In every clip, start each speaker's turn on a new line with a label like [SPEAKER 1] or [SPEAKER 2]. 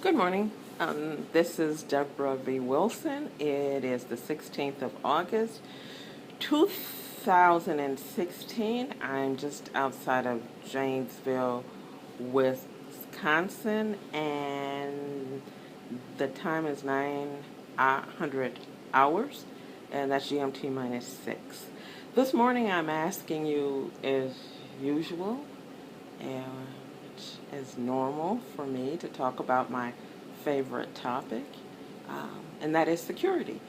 [SPEAKER 1] Good morning. This is Debra V. Wilson. It is the 16th of August, 2016. I'm just outside of Janesville, Wisconsin, and the time is 900 hours, and that's GMT minus 6. This morning I'm asking you, as usual, which is normal for me, to talk about my favorite topic, and that is security.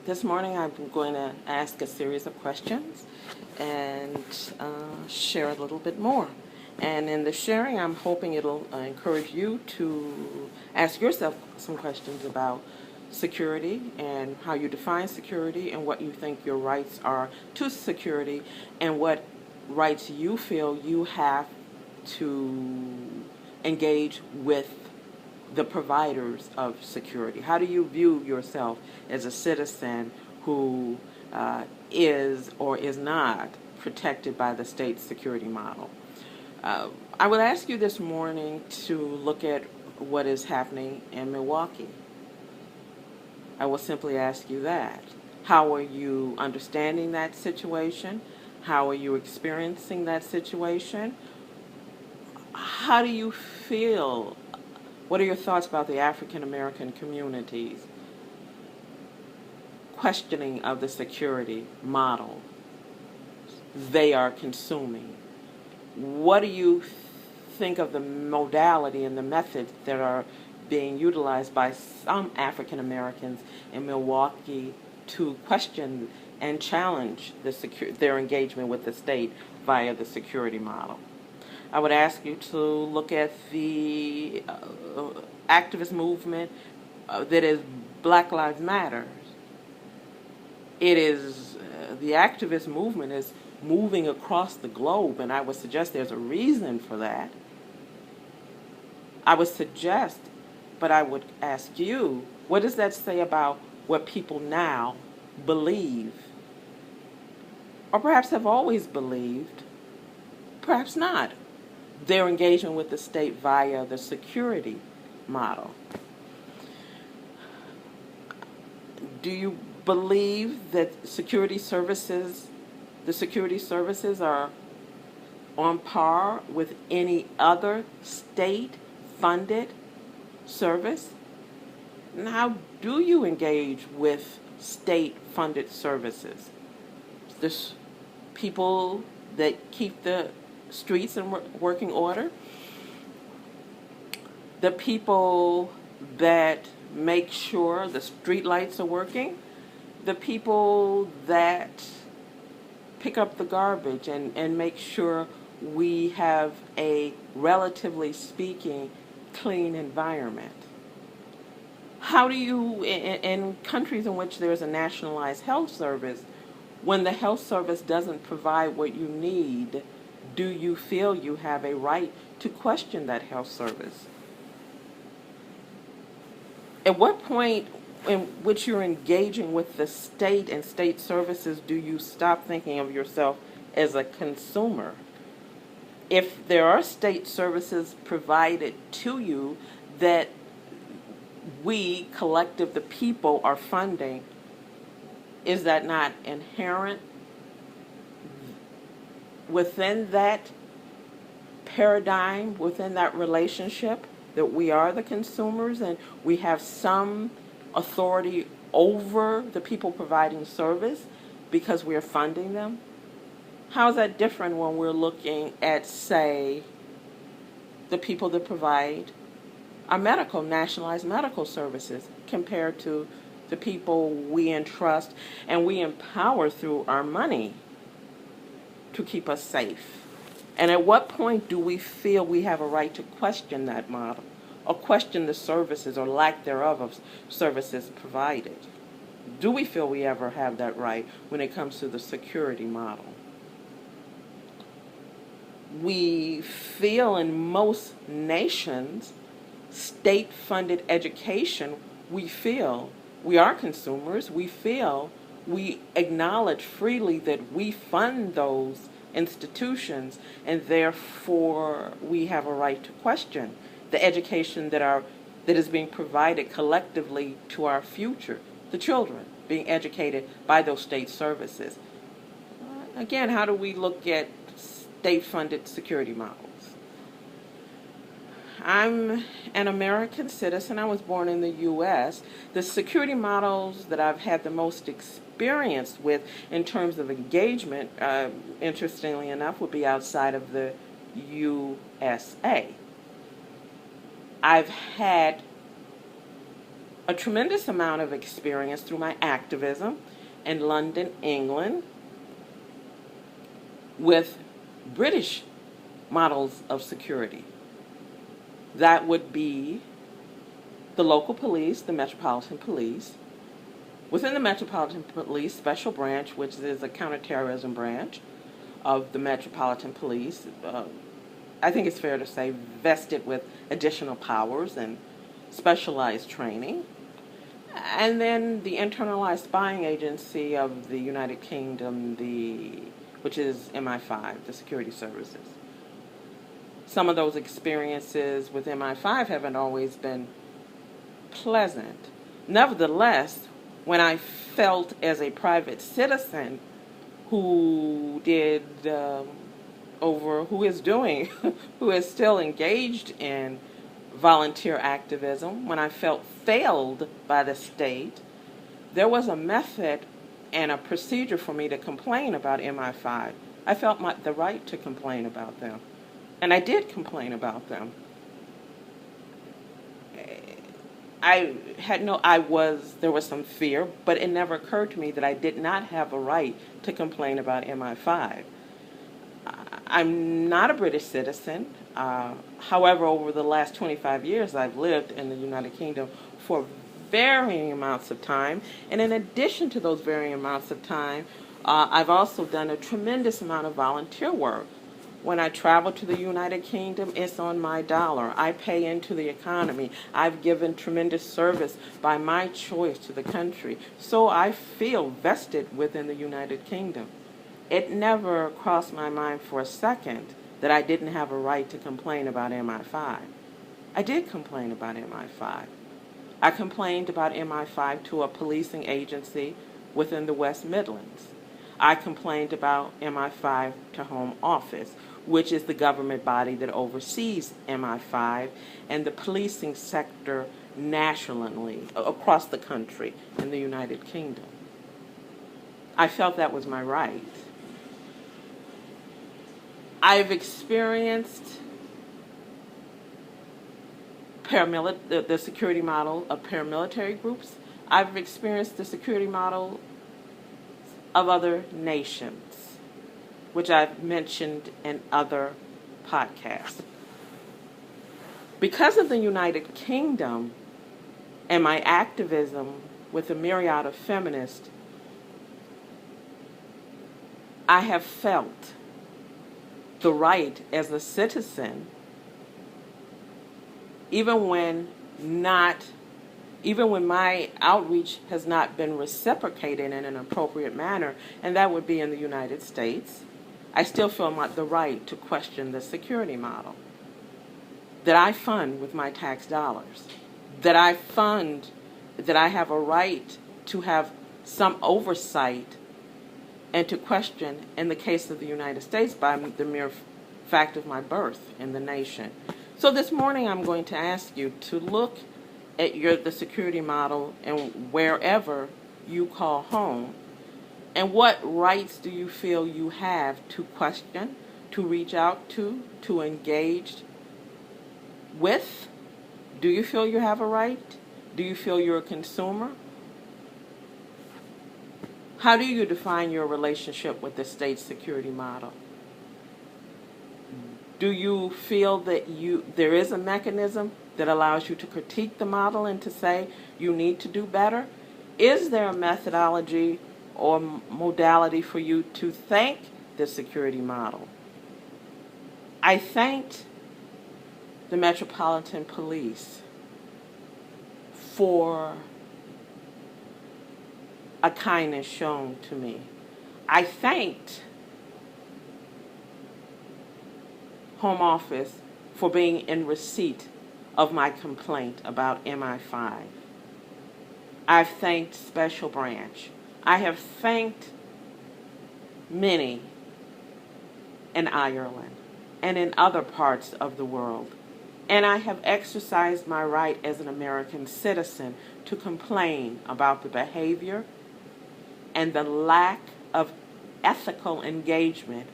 [SPEAKER 1] This morning I'm going to ask a series of questions and share a little bit more. And in the sharing, I'm hoping it'll encourage you to ask yourself some questions about security and how you define security and what you think your rights are to security and what rights you feel you have to engage with the providers of security. How do you view yourself as a citizen who is or is not protected by the state security model? I would ask you this morning to look at what is happening in Milwaukee. I will simply ask you that. How are you understanding that situation? How are you experiencing that situation? How do you feel? What are your thoughts about the African American communities? Questioning of the security model they are consuming. What do you think of the modality and the methods that are being utilized by some African Americans in Milwaukee to question and challenge their engagement with the state via the security model? I would ask you to look at the activist movement that is Black Lives Matter. It is the activist movement is moving across the globe, and I would suggest there's a reason for that. I would suggest, but I would ask you, what does that say about what people now believe? Or perhaps have always believed, perhaps not, their engagement with the state via the security model. Do you believe that the security services are on par with any other state-funded service? And how do you engage with state-funded services? There's people that keep the streets in working order, the people that make sure the street lights are working, the people that pick up the garbage and make sure we have a, relatively speaking, clean environment. How do you, in countries in which there's a nationalized health service, when the health service doesn't provide what you need, do you feel you have a right to question that health service? At what point in which you're engaging with the state and state services do you stop thinking of yourself as a consumer? If there are state services provided to you that we, collective, the people, are funding, is that not inherent within that paradigm, within that relationship, that we are the consumers and we have some authority over the people providing service because we're funding them? How is that different when we're looking at, say, the people that provide our nationalized medical services compared to the people we entrust and we empower through our money to keep us safe? And at what point do we feel we have a right to question that model or question the services or lack thereof of services provided? Do we feel we ever have that right when it comes to the security model? We feel in most nations, state-funded education, we feel we are consumers. We feel we acknowledge freely that we fund those institutions, and therefore we have a right to question the education that our that is being provided collectively to our future, the children being educated by those state services. Again, how do we look at state-funded security models? I'm an American citizen. I was born in the U.S. The security models that I've had the most experience with in terms of engagement, interestingly enough, would be outside of the USA. I've had a tremendous amount of experience through my activism in London, England, with British models of security. That would be the local police, the Metropolitan Police. Within the Metropolitan Police Special Branch, which is a counterterrorism branch of the Metropolitan Police, I think it's fair to say vested with additional powers and specialized training. And then the internalized spying agency of the United Kingdom, which is MI5, the security services. Some of those experiences with MI5 haven't always been pleasant. Nevertheless, when I felt as a private citizen who who is still engaged in volunteer activism, when I felt failed by the state, there was a method and a procedure for me to complain about MI5. I felt the right to complain about them. And I did complain about them. There was some fear, but it never occurred to me that I did not have a right to complain about MI5. I'm not a British citizen. However, over the last 25 years, I've lived in the United Kingdom for varying amounts of time. And in addition to those varying amounts of time, I've also done a tremendous amount of volunteer work. When I travel to the United Kingdom, it's on my dollar. I pay into the economy. I've given tremendous service by my choice to the country. So I feel vested within the United Kingdom. It never crossed my mind for a second that I didn't have a right to complain about MI5. I did complain about MI5. I complained about MI5 to a policing agency within the West Midlands. I complained about MI5 to Home Office, which is the government body that oversees MI5 and the policing sector nationally, across the country in the United Kingdom. I felt that was my right. I've experienced the security model of paramilitary groups. I've experienced the security model of other nations, which I've mentioned in other podcasts. Because of the United Kingdom and my activism with a myriad of feminists, I have felt the right as a citizen, even when my outreach has not been reciprocated in an appropriate manner, and that would be in the United States, I still feel the right to question the security model that I fund with my tax dollars, that I have a right to have some oversight and to question, in the case of the United States, by the mere fact of my birth in the nation. So this morning I'm going to ask you to look at the security model and wherever you call home, and what rights do you feel you have to question, to reach out to engage with? Do you feel you have a right? Do you feel you're a consumer? How do you define your relationship with the state security model? Do you feel that there is a mechanism that allows you to critique the model and to say you need to do better? Is there a methodology or modality for you to thank the security model? I thanked the Metropolitan Police for a kindness shown to me. I thanked Home Office for being in receipt of my complaint about MI5. I've thanked Special Branch. I have thanked many in Ireland and in other parts of the world. And I have exercised my right as an American citizen to complain about the behavior and the lack of ethical engagement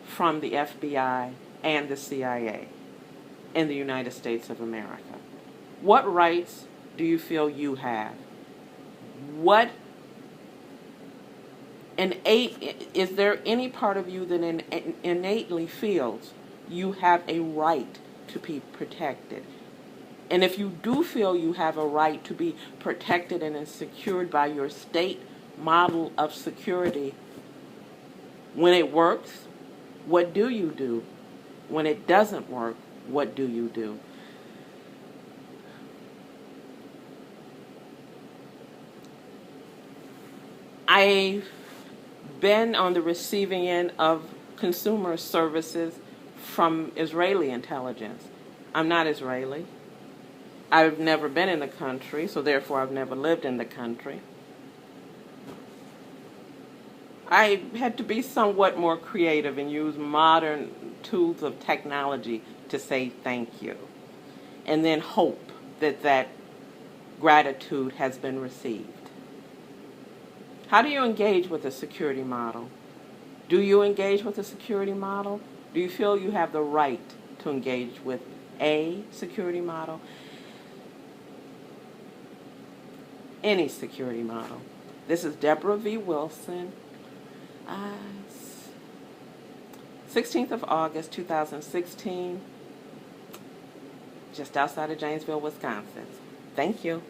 [SPEAKER 1] from the FBI and the CIA in the United States of America. What rights do you feel you have? What is there any part of you that innately feels you have a right to be protected? And if you do feel you have a right to be protected and secured by your state model of security, when it works, what do you do? When it doesn't work, what do you do? I've been on the receiving end of consumer services from Israeli intelligence. I'm not Israeli. I've never been in the country, so therefore I've never lived in the country. I had to be somewhat more creative and use modern tools of technology to say thank you, and then hope that that gratitude has been received. How do you engage with a security model? Do you engage with a security model? Do you feel you have the right to engage with a security model? Any security model. This is DebraVWilson. 16th of August, 2016, just outside of Janesville, Wisconsin. Thank you.